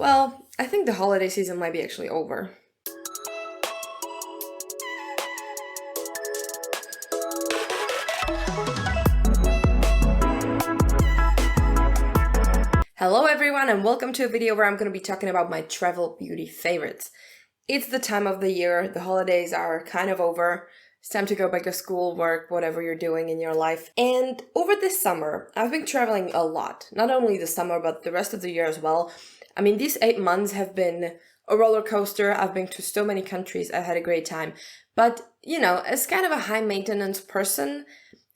Well, I think the holiday season might be actually over. Hello everyone and welcome to a video where I'm going to be talking about my travel beauty favorites. It's the time of the year, the holidays are kind of over, it's time to go back to school, work, whatever you're doing in your life. And over this summer, I've been traveling a lot, not only the summer but the rest of the year as well. I mean, these 8 months have been a roller coaster. I've been to so many countries, I've had a great time. But, as kind of a high maintenance person,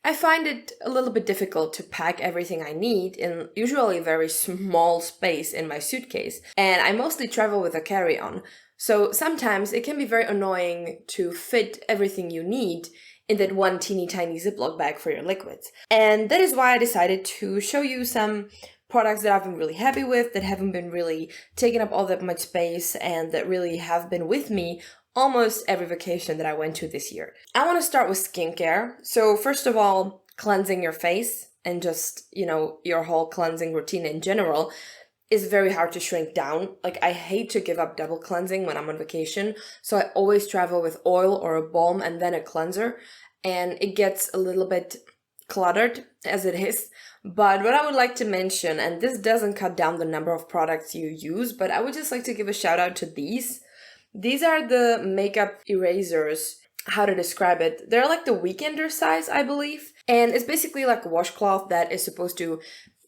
I find it a little bit difficult to pack everything I need in usually a very small space in my suitcase. And I mostly travel with a carry-on. So sometimes it can be very annoying to fit everything you need in that one teeny tiny Ziploc bag for your liquids. And that is why I decided to show you some products that I've been really happy with, that haven't been really taking up all that much space, and that really have been with me almost every vacation that I went to this year. I want to start with skincare. So first of all, cleansing your face and just, your whole cleansing routine in general is very hard to shrink down. Like, I hate to give up double cleansing when I'm on vacation, so I always travel with oil or a balm and then a cleanser, and it gets a little bit cluttered as it is. But what I would like to mention, and this doesn't cut down the number of products you use, but I would just like to give a shout out to these. These are the makeup erasers. How to describe it? They're like the weekender size, I believe. And it's basically like a washcloth that is supposed to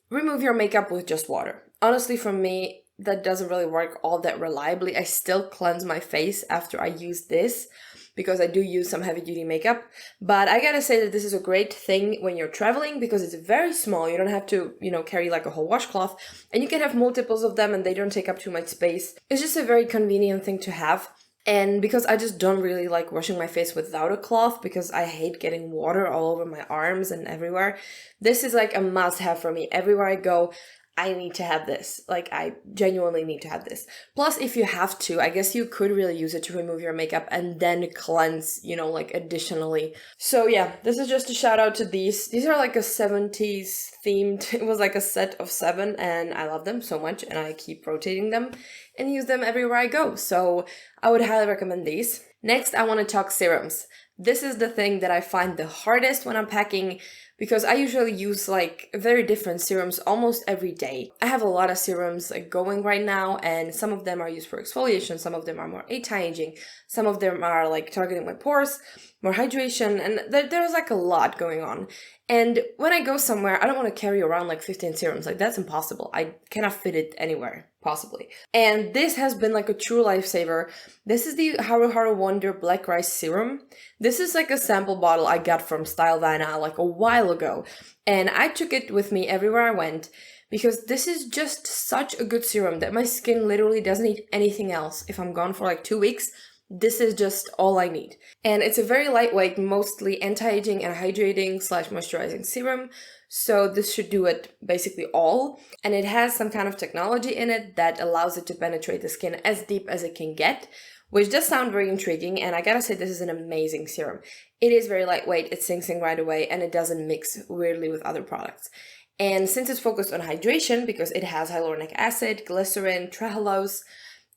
remove your makeup with just water. Honestly, for me, that doesn't really work all that reliably. I still cleanse my face after I use this because I do use some heavy duty makeup. But I gotta say that this is a great thing when you're traveling because it's very small. You don't have to, carry like a whole washcloth, and you can have multiples of them and they don't take up too much space. It's just a very convenient thing to have. And because I just don't really like washing my face without a cloth because I hate getting water all over my arms and everywhere, this is like a must-have for me. Everywhere I go, I need to have this. Like, I genuinely need to have this. Plus, if you have to, I guess you could really use it to remove your makeup and then cleanse, additionally. So yeah, this is just a shout out to these. These are like a 70s themed. It was like a set of 7 and I love them so much and I keep rotating them and use them everywhere I go. So I would highly recommend these. Next, I want to talk serums. This is the thing that I find the hardest when I'm packing because I usually use like very different serums almost every day. I have a lot of serums going right now, and some of them are used for exfoliation, some of them are more anti-aging, some of them are like targeting my pores, more hydration, and there's like a lot going on. And when I go somewhere, I don't want to carry around like 15 serums. Like, that's impossible. I cannot fit it anywhere, possibly. And this has been like a true lifesaver. This is the HaruHaru Wonder Black Rice Serum. This is like a sample bottle I got from Stylevana like a while ago. And I took it with me everywhere I went because this is just such a good serum that my skin literally doesn't need anything else. If I'm gone for like 2 weeks, this is just all I need. And it's a very lightweight, mostly anti-aging and hydrating / moisturizing serum. So this should do it basically all. And it has some kind of technology in it that allows it to penetrate the skin as deep as it can get, which does sound very intriguing. And I gotta say, this is an amazing serum. It is very lightweight, it sinks in right away, and it doesn't mix weirdly with other products. And since it's focused on hydration, because it has hyaluronic acid, glycerin, trehalose,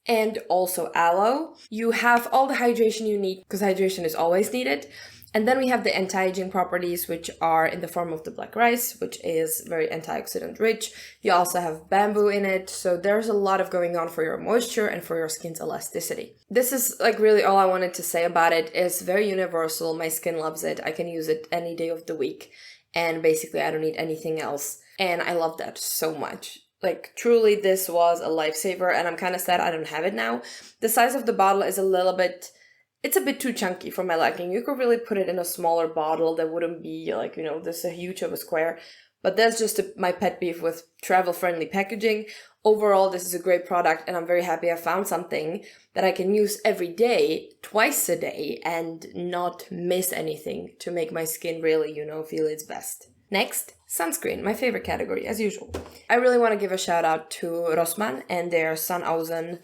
and also aloe, you have all the hydration you need because hydration is always needed. And then we have the anti-aging properties, which are in the form of the black rice, which is very antioxidant rich. You also have bamboo in it, so there's a lot of going on for your moisture and for your skin's elasticity. This is like really all I wanted to say about it. It's very universal. My skin loves it. I can use it any day of the week, and basically I don't need anything else. And I love that so much. Like, truly, this was a lifesaver, and I'm kind of sad I don't have it now. The size of the bottle is it's a bit too chunky for my liking. You could really put it in a smaller bottle that wouldn't be like, this a huge of a square. But that's just my pet peeve with travel-friendly packaging. Overall, this is a great product, and I'm very happy I found something that I can use every day, twice a day, and not miss anything to make my skin really, feel its best. Next, sunscreen, my favorite category, as usual. I really want to give a shout out to Rossmann and their Sun Ozon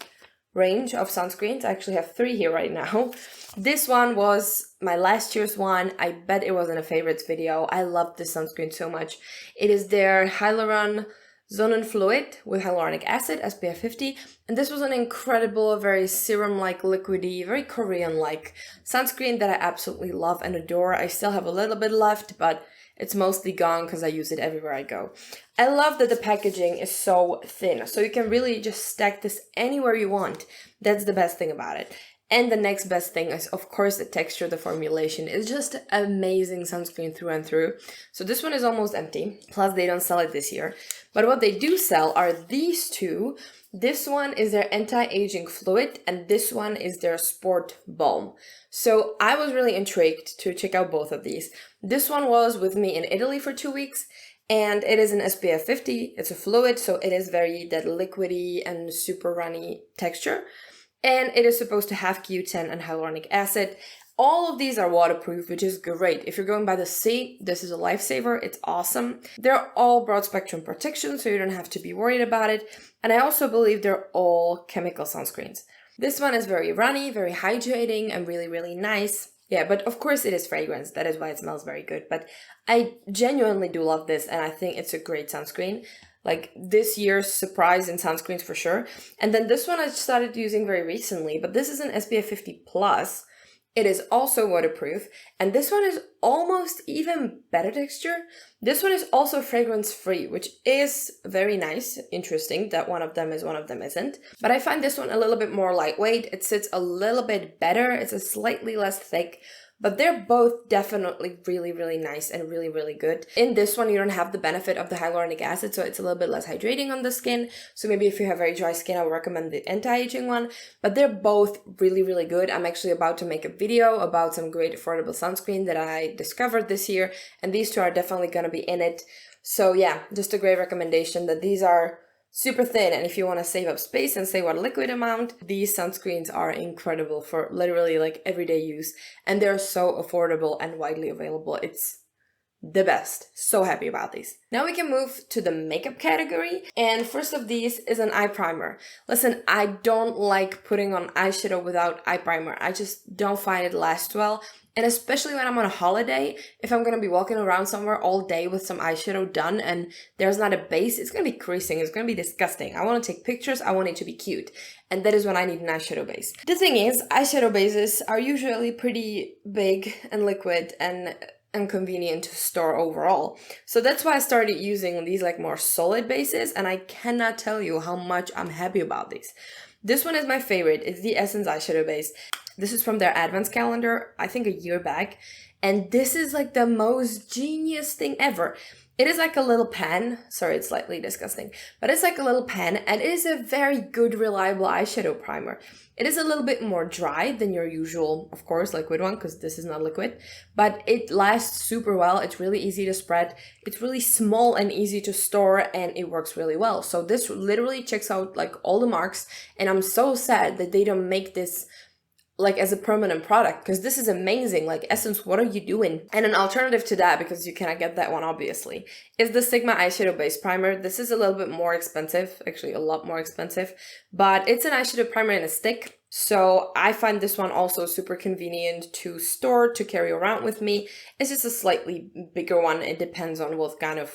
range of sunscreens. I actually have 3 here right now. This one was my last year's one. I bet it was in a favorites video. I loved this sunscreen so much. It is their Hyaluron Sonnenfluid with hyaluronic acid, SPF 50. And this was an incredible, very serum-like, liquidy, very Korean-like sunscreen that I absolutely love and adore. I still have a little bit left, but it's mostly gone because I use it everywhere I go. I love that the packaging is so thin, so you can really just stack this anywhere you want. That's the best thing about it. And the next best thing is, of course, the texture, the formulation. It's just amazing sunscreen through and through. So this one is almost empty, plus they don't sell it this year. But what they do sell are these two. This one is their anti-aging fluid, and this one is their sport balm. So I was really intrigued to check out both of these. This one was with me in Italy for 2 weeks, and it is an SPF 50. It's a fluid, so it is very that liquidy and super runny texture. And it is supposed to have Q10 and hyaluronic acid. All of these are waterproof, which is great. If you're going by the sea, this is a lifesaver. It's awesome. They're all broad spectrum protection, so you don't have to be worried about it. And I also believe they're all chemical sunscreens. This one is very runny, very hydrating, and really, really nice. Yeah, but of course it is fragrance. That is why it smells very good. But I genuinely do love this, and I think it's a great sunscreen. Like this year's surprise in sunscreens for sure. And then this one I started using very recently, but this is an SPF 50 plus. It is also waterproof, and this one is almost even better texture. This one is also fragrance free, which is very nice. Interesting that one of them is, one of them isn't. But I find this one a little bit more lightweight. It sits a little bit better. It's a slightly less thick. But they're both definitely really, really nice and really, really good. In this one, you don't have the benefit of the hyaluronic acid, so it's a little bit less hydrating on the skin. So maybe if you have very dry skin, I would recommend the anti-aging one. But they're both really, really good. I'm actually about to make a video about some great affordable sunscreen that I discovered this year. And these two are definitely going to be in it. So yeah, just a great recommendation that these are super thin, and if you want to save up space and save on liquid amount, these sunscreens are incredible for literally like everyday use, and they're so affordable and widely available. It's the best. So happy about these. Now we can move to the makeup category, and first of these is an eye primer. Listen, I don't like putting on eyeshadow without eye primer. I just don't find it lasts well. And especially when I'm on a holiday, if I'm going to be walking around somewhere all day with some eyeshadow done and there's not a base, it's going to be creasing. It's going to be disgusting. I want to take pictures. I want it to be cute. And that is when I need an eyeshadow base. The thing is, eyeshadow bases are usually pretty big and liquid and inconvenient to store overall. So that's why I started using these like more solid bases, and I cannot tell you how much I'm happy about these. This one is my favorite. It's the Essence eyeshadow base. This is from their advent calendar, I think a year back. And this is like the most genius thing ever. It is like a little pen. Sorry, it's slightly disgusting. But it's like a little pen, and it is a very good, reliable eyeshadow primer. It is a little bit more dry than your usual, of course, liquid one, because this is not liquid. But it lasts super well. It's really easy to spread. It's really small and easy to store, and it works really well. So this literally checks out like all the marks. And I'm so sad that they don't make this like as a permanent product, because this is amazing. Like, Essence, what are you doing? And an alternative to that, because you cannot get that one obviously, is the Sigma eyeshadow base primer. This is a little bit more expensive, actually a lot more expensive, but it's an eyeshadow primer in a stick. So I find this one also super convenient to store, to carry around with me. It's just a slightly bigger one. It depends on what kind of,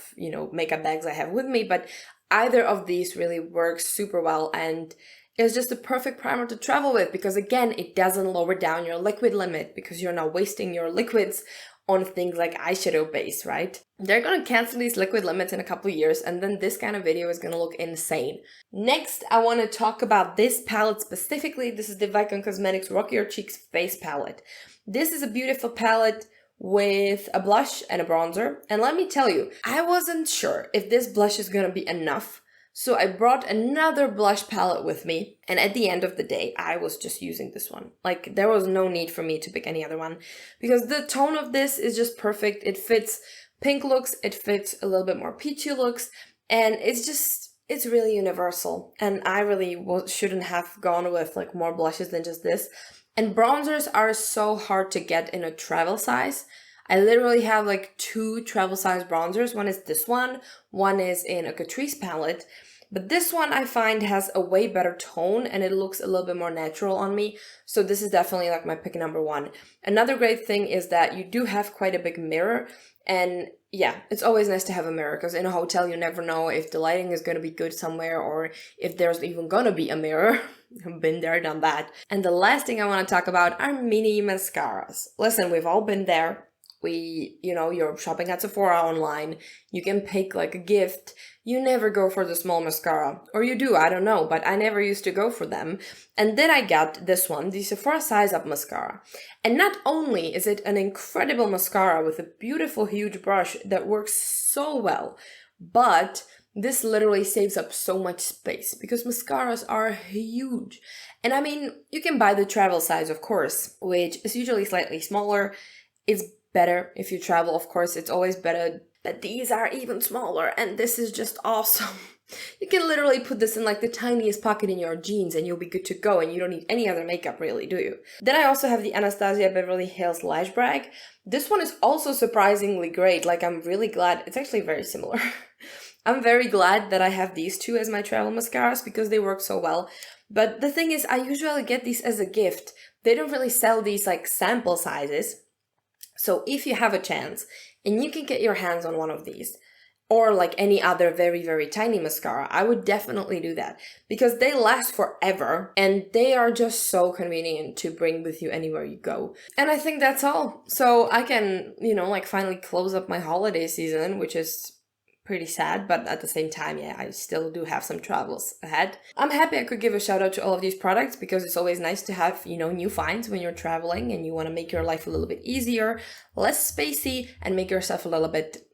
makeup bags I have with me, but either of these really works super well, and it's just a perfect primer to travel with, because again, it doesn't lower down your liquid limit because you're not wasting your liquids on things like eyeshadow base, right? They're gonna cancel these liquid limits in a couple of years, and then this kind of video is gonna look insane. Next, I want to talk about this palette specifically. This is the Vicon Cosmetics Rock Your Cheeks Face Palette. This is a beautiful palette with a blush and a bronzer, and let me tell you, I wasn't sure if this blush is gonna be enough. So I brought another blush palette with me, and at the end of the day, I was just using this one. Like, there was no need for me to pick any other one, because the tone of this is just perfect. It fits pink looks, it fits a little bit more peachy looks, and it's really universal. And I really shouldn't have gone with like more blushes than just this. And bronzers are so hard to get in a travel size. I literally have like 2 travel size bronzers. One is this one is in a Catrice palette, but this one I find has a way better tone and it looks a little bit more natural on me. So this is definitely like my pick number 1. Another great thing is that you do have quite a big mirror, And yeah, it's always nice to have a mirror, because in a hotel you never know if the lighting is going to be good somewhere or if there's even going to be a mirror. I've been there, done that. And the last thing I want to talk about are mini mascaras. Listen, we've all been there. You're shopping at Sephora online. You can pick like a gift. You never go for the small mascara. Or you do, I don't know, but I never used to go for them. And then I got this one, the Sephora Size Up Mascara. And not only is it an incredible mascara with a beautiful huge brush that works so well, but this literally saves up so much space because mascaras are huge. And I mean, you can buy the travel size, of course, which is usually slightly smaller. It's better if you travel, of course. It's always better, but these are even smaller, and this is just awesome. You can literally put this in like the tiniest pocket in your jeans and you'll be good to go, and you don't need any other makeup really, do you? Then I also have the Anastasia Beverly Hills Lash Brag. This one is also surprisingly great. Like, I'm really glad. It's actually very similar. I'm very glad that I have these two as my travel mascaras because they work so well. But the thing is, I usually get these as a gift. They don't really sell these like sample sizes. So if you have a chance and you can get your hands on one of these, or like any other very, very tiny mascara, I would definitely do that because they last forever and they are just so convenient to bring with you anywhere you go. And I think that's all. So I can, like finally close up my holiday season, which is pretty sad, but at the same time, yeah, I still do have some travels ahead. I'm happy I could give a shout out to all of these products because it's always nice to have, new finds when you're traveling and you want to make your life a little bit easier, less spacey, and make yourself a little bit,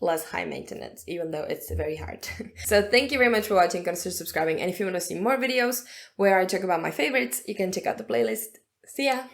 less high maintenance, even though it's very hard. So thank you very much for watching. Consider subscribing. And if you want to see more videos where I talk about my favorites, you can check out the playlist. See ya!